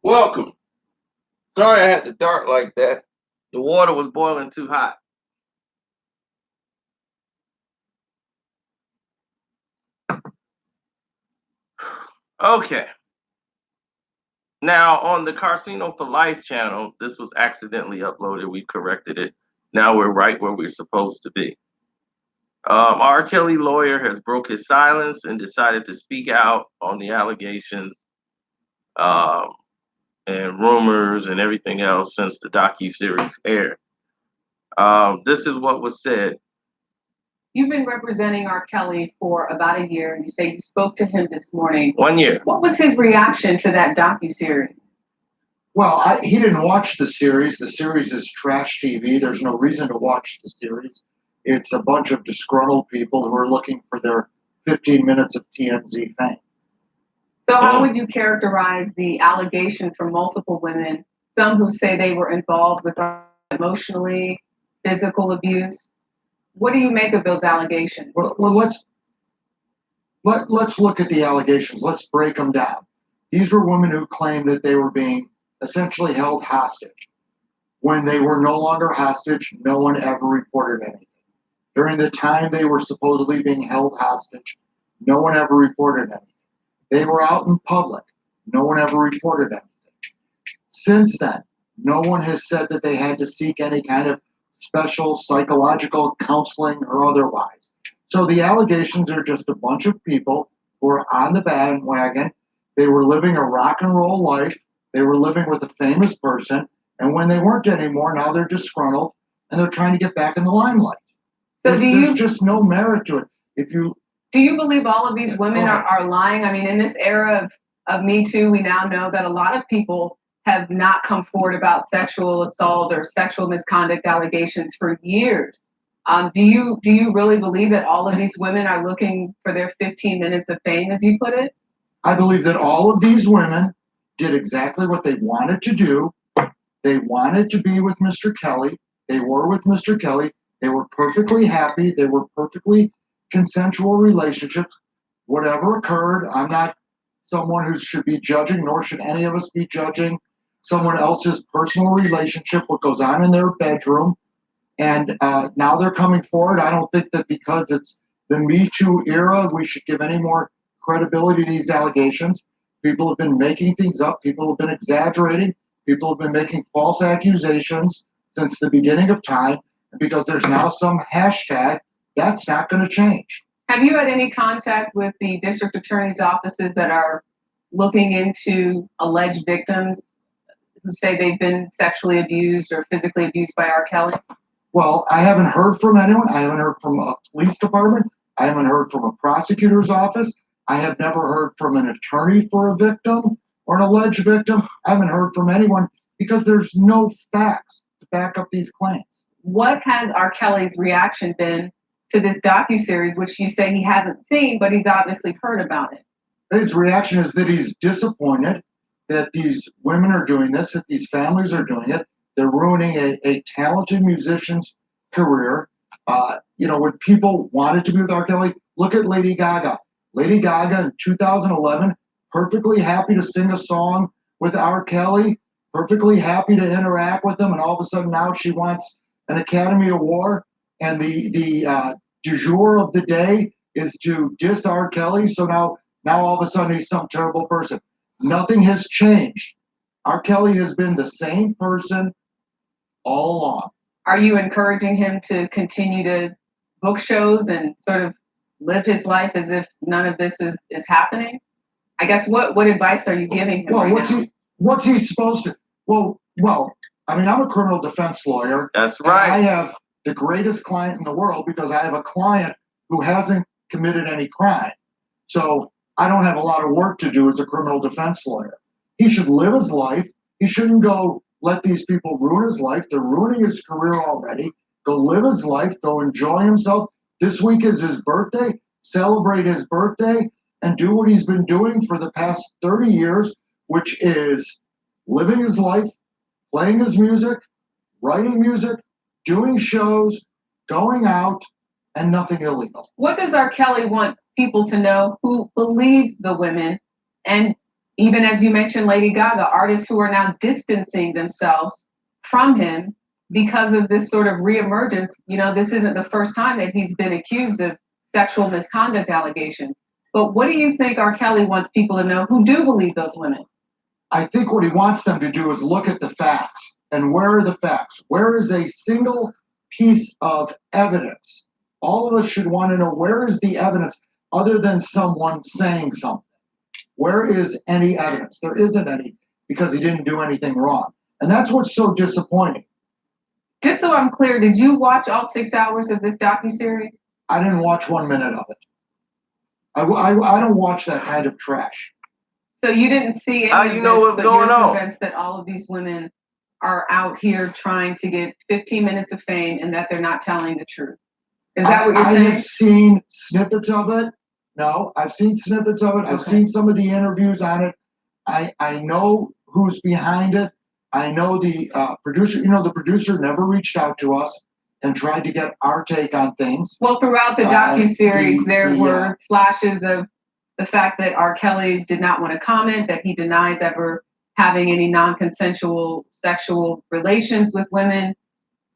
Welcome. Sorry I had to dart like that. The water was boiling too hot. Okay. Now on the Carcino for Life channel, this was accidentally uploaded. We corrected it. Now we're right where we're supposed to be. R. Kelly lawyer has broke his silence and decided to speak out on the allegations um, and rumors and everything else since the docuseries aired. This is what was said. You've been representing R. Kelly for about a year. You say you spoke to him this morning. 1 year. What was his reaction to that docuseries? Well, he didn't watch the series. The series is trash TV. There's no reason to watch the series. It's a bunch of disgruntled people who are looking for their 15 minutes of TMZ fame. So, how would you characterize the allegations from multiple women? Some who say they were involved with emotionally, physical abuse. What do you make of those allegations? Well, let's look at the allegations. Let's break them down. These were women who claimed that they were being essentially held hostage. When they were no longer hostage, no one ever reported anything. During the time they were supposedly being held hostage, no one ever reported anything. They were out in public. No one ever reported anything. Since then, no one has said that they had to seek any kind of special psychological counseling or otherwise. So the allegations are just a bunch of people who are on the bandwagon. They were living a rock and roll life. They were living with a famous person. And when they weren't anymore, now they're disgruntled and they're trying to get back in the limelight. So there's just no merit to it. Do you believe all of these women are lying? I mean, in this era of Me Too, we now know that a lot of people have not come forward about sexual assault or sexual misconduct allegations for years. Do you really believe that all of these women are looking for their 15 minutes of fame, as you put it? I believe that all of these women did exactly what they wanted to do. They wanted to be with Mr. Kelly. They were with Mr. Kelly. They were perfectly happy. They were perfectly consensual relationships. Whatever occurred, I'm not someone who should be judging, nor should any of us be judging someone else's personal relationship, what goes on in their bedroom. And now they're coming forward. I don't think that because it's the Me Too era, we should give any more credibility to these allegations. People have been making things up. People have been exaggerating. People have been making false accusations since the beginning of time. And because there's now some hashtag, that's not going to change. Have you had any contact with the district attorney's offices that are looking into alleged victims who say they've been sexually abused or physically abused by R. Kelly? Well, I haven't heard from anyone. I haven't heard from a police department. I haven't heard from a prosecutor's office. I have never heard from an attorney for a victim or an alleged victim. I haven't heard from anyone because there's no facts to back up these claims. What has R. Kelly's reaction been to this docuseries, which you say he hasn't seen, but he's obviously heard about it? His reaction is that he's disappointed that these women are doing this, that these families are doing it. They're ruining a talented musician's career. When people wanted to be with R. Kelly, look at Lady Gaga. Lady Gaga in 2011, perfectly happy to sing a song with R. Kelly, perfectly happy to interact with him, and all of a sudden now she wants an Academy Award, and the du jour of the day is to diss R. Kelly. So now all of a sudden he's some terrible person. Nothing has changed. R. Kelly has been the same person all along. Are you encouraging him to continue to book shows and sort of live his life as if none of this is happening? I guess what advice are you giving him? Well, what's he supposed to? Well, I mean, I'm a criminal defense lawyer. That's right. I have the greatest client in the world because I have a client who hasn't committed any crime. So I don't have a lot of work to do as a criminal defense lawyer. He should live his life. He shouldn't go let these people ruin his life. They're ruining his career already. Go live his life. Go enjoy himself. This week is his birthday. Celebrate his birthday and do what he's been doing for the past 30 years, which is living his life, playing his music, writing music, doing shows, going out, and nothing illegal. What does R. Kelly want people to know who believe the women? And even as you mentioned, Lady Gaga, artists who are now distancing themselves from him because of this sort of reemergence. You know, this isn't the first time that he's been accused of sexual misconduct allegations. But what do you think R. Kelly wants people to know who do believe those women? I think what he wants them to do is look at the facts. And where are the facts? Where is a single piece of evidence? All of us should want to know, where is the evidence other than someone saying something? Where is any evidence? There isn't any, because he didn't do anything wrong. And that's what's so disappointing. Just so I'm clear, did you watch all 6 hours of this docuseries? I didn't watch 1 minute of it. I don't watch that kind of trash. So you didn't see any How of you know this, what's but going you're on? convinced that all of these women are out here trying to get 15 minutes of fame and that they're not telling the truth. Is that what you're I saying? have seen snippets of it. No, I've seen snippets of it. I've Okay. seen some of the interviews on it. I know who's behind it. I know the producer. You know, the producer never reached out to us and tried to get our take on things. Well, throughout the docuseries, there were flashes of the fact that R. Kelly did not want to comment, that he denies ever having any non-consensual sexual relations with women.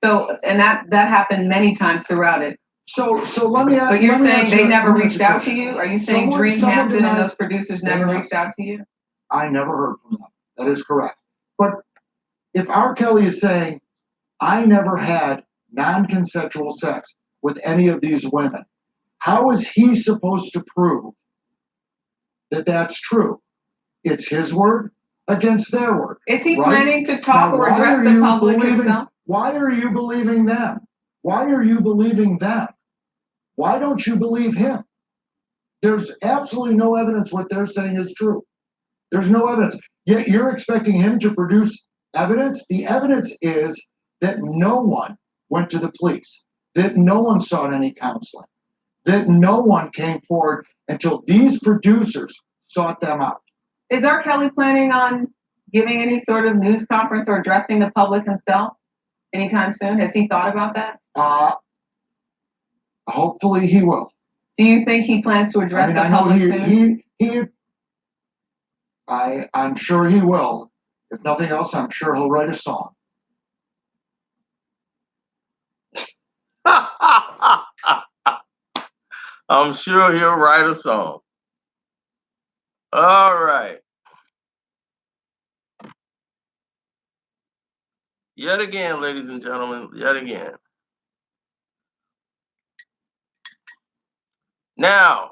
So, and that happened many times throughout it. So let me ask. But you're saying they never let me ask reached you a out to question. you? Are you saying Someone Dream Hampton and denies those producers they never never- reached out to you? I never heard from them. That is correct. But if R. Kelly is saying, I never had non-consensual sex with any of these women, how is he supposed to prove that that's true? It's his word against their word. Is he right? planning to talk Now, or why address are the you public believing- himself? Why are you believing them? Why are you believing them? Why don't you believe him? There's absolutely no evidence what they're saying is true. There's no evidence. Yet you're expecting him to produce evidence? The evidence is that no one went to the police, that no one sought any counseling, that no one came forward until these producers sought them out. Is R. Kelly planning on giving any sort of news conference or addressing the public himself anytime soon? Has he thought about that? Hopefully he will. Do you think he plans to address the public soon? I'm sure he will. If nothing else, I'm sure he'll write a song. I'm sure he'll write a song. All right. Yet again, ladies and gentlemen, yet again. Now,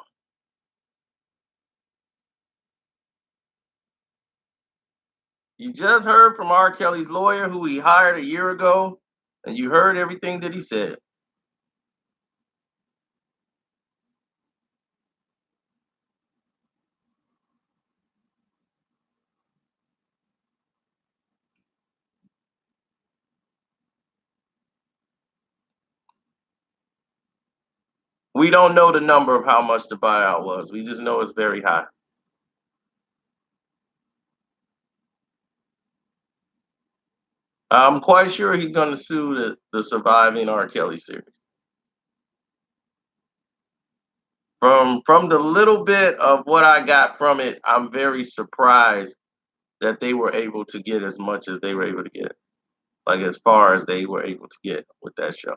you just heard from R. Kelly's lawyer, who he hired a year ago, and you heard everything that he said. We don't know the number of how much the buyout was. We just know it's very high. I'm quite sure he's going to sue the surviving R. Kelly series. From the little bit of what I got from it, I'm very surprised that they were able to get as much as they were able to get, like as far as they were able to get with that show.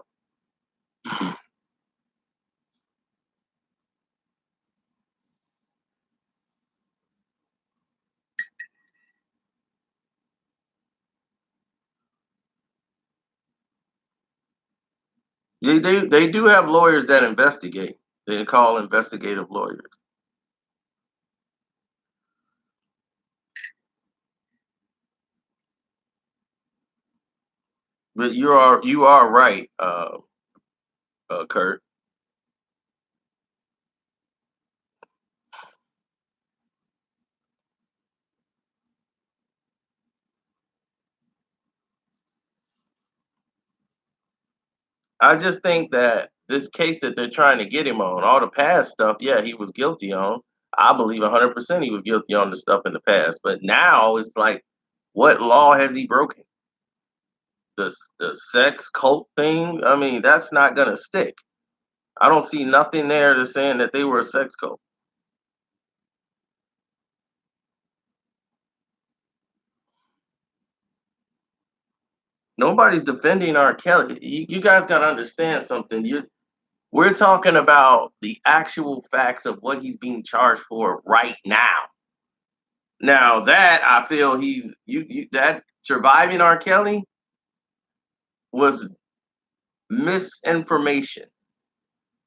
They do have lawyers that investigate. They call investigative lawyers. But you are right, Kurt. I just think that this case that they're trying to get him on, all the past stuff, yeah, he was guilty on. I believe 100% he was guilty on the stuff in the past. But now it's like, what law has he broken? The sex cult thing? I mean, that's not gonna stick. I don't see nothing there to saying that they were a sex cult. Nobody's defending R. Kelly. You guys got to understand something. We're talking about the actual facts of what he's being charged for right now. Now that I feel that surviving R. Kelly was misinformation.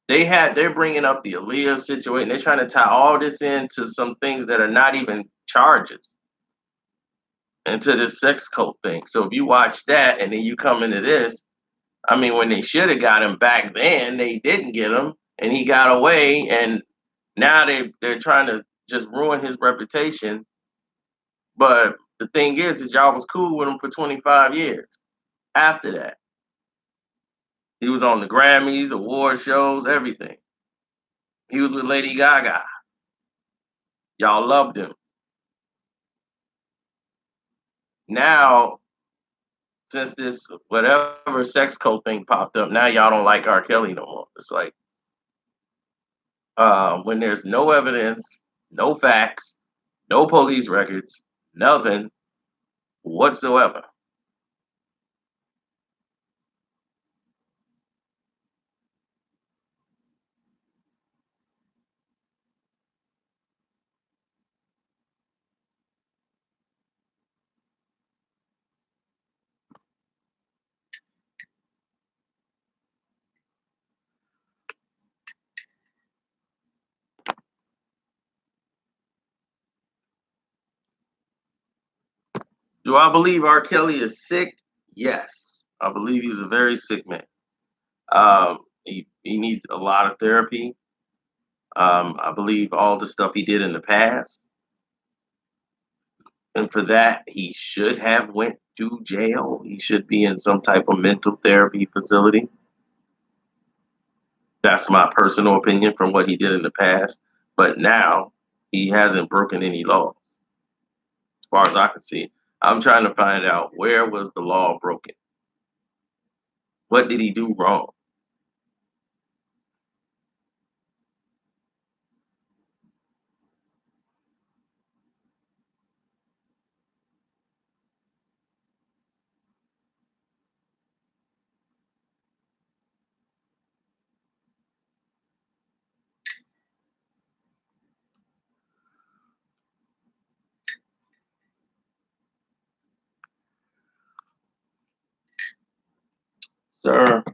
They're bringing up the Aaliyah situation. They're trying to tie all this into some things that are not even charges, into this sex cult thing. So if you watch that and then you come into this, I mean, when they should have got him back then, they didn't get him, and he got away. And now they're trying to just ruin his reputation. But the thing is y'all was cool with him for 25 years. After that, he was on the Grammys, award shows, everything. He was with Lady Gaga. Y'all loved him. Now, since this whatever sex cult thing popped up, now y'all don't like R. Kelly no more. It's like when there's no evidence, no facts, no police records, nothing whatsoever. Do I believe R. Kelly is sick? Yes. I believe he's a very sick man. He needs a lot of therapy. I believe all the stuff he did in the past, and for that he should have went to jail. He should be in some type of mental therapy facility. That's my personal opinion from what he did in the past. But now he hasn't broken any law, as far as I can see. I'm trying to find out where was the law broken. What did he do wrong? Sir,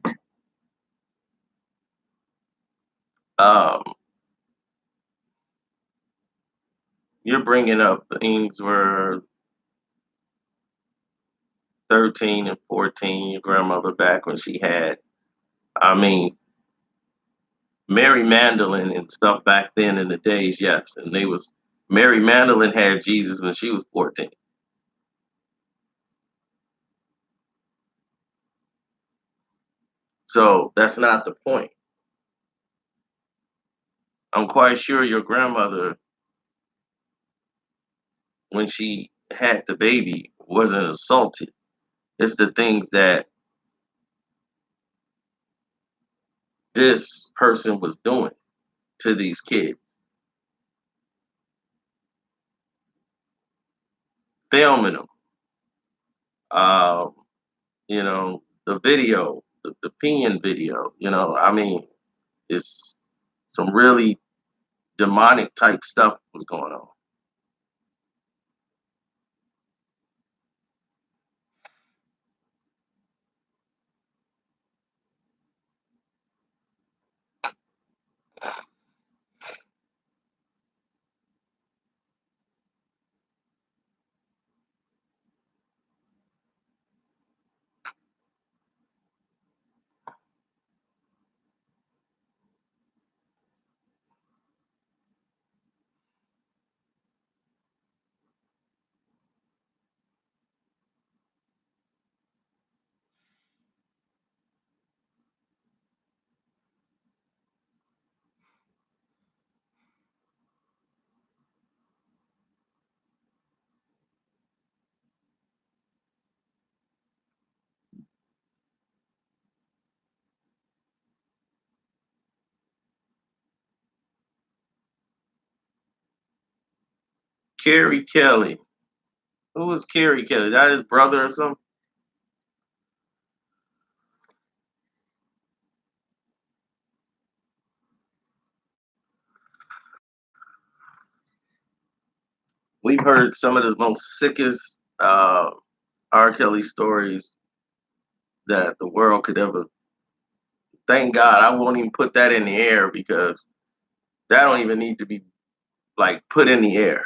um, you're bringing up things where 13 and 14, your grandmother back when she had, I mean, Mary Magdalene and stuff back then in the days, yes. And they was, Mary Magdalene had Jesus when she was 14. So that's not the point. I'm quite sure your grandmother, when she had the baby, wasn't assaulted. It's the things that this person was doing to these kids, filming them. Um, the video, the peeing video. I mean, it's some really demonic type stuff was going on. Carrie Kelly. Who was Carrie Kelly? That his brother or something? we've heard some of the most sickest R. Kelly stories that the world could ever. Thank God, I won't even put that in the air because that don't even need to be like put in the air.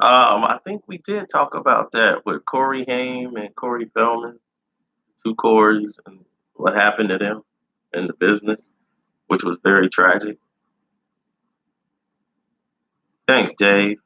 I think we did talk about that with Corey Haim and Corey Feldman, two Corys, and what happened to them in the business, which was very tragic. Thanks, Dave.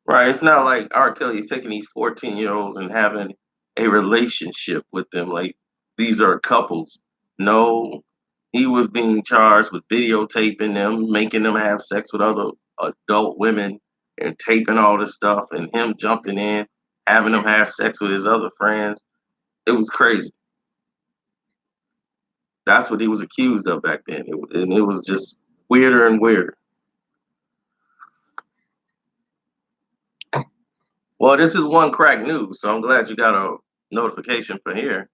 Right. It's not like R. Kelly's taking these 14-year-olds and having a relationship with them. Like these are couples. No, he was being charged with videotaping them, making them have sex with other adult women and taping all this stuff and him jumping in, having them have sex with his other friends. It was crazy. That's what he was accused of back then. And it was just weirder and weirder. Well, this is one crack news, so I'm glad you got a notification for here.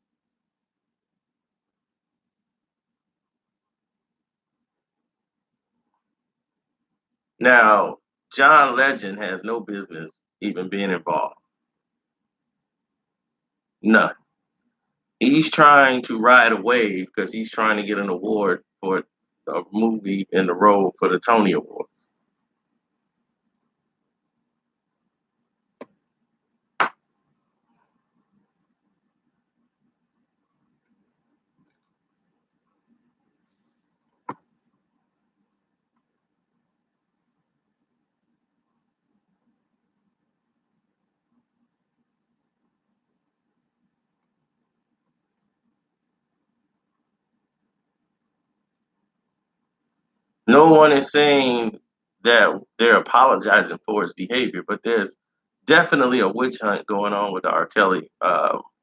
Now, John Legend has no business even being involved. None. He's trying to ride a wave because he's trying to get an award for a movie in the role for the Tony Awards. No one is saying that they're apologizing for his behavior, but there's definitely a witch hunt going on with R. Kelly.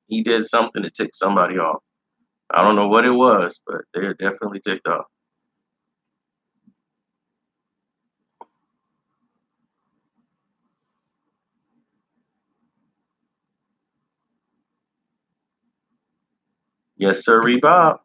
He did something to tick somebody off. I don't know what it was, but they're definitely ticked off. Yes, sir, Bob.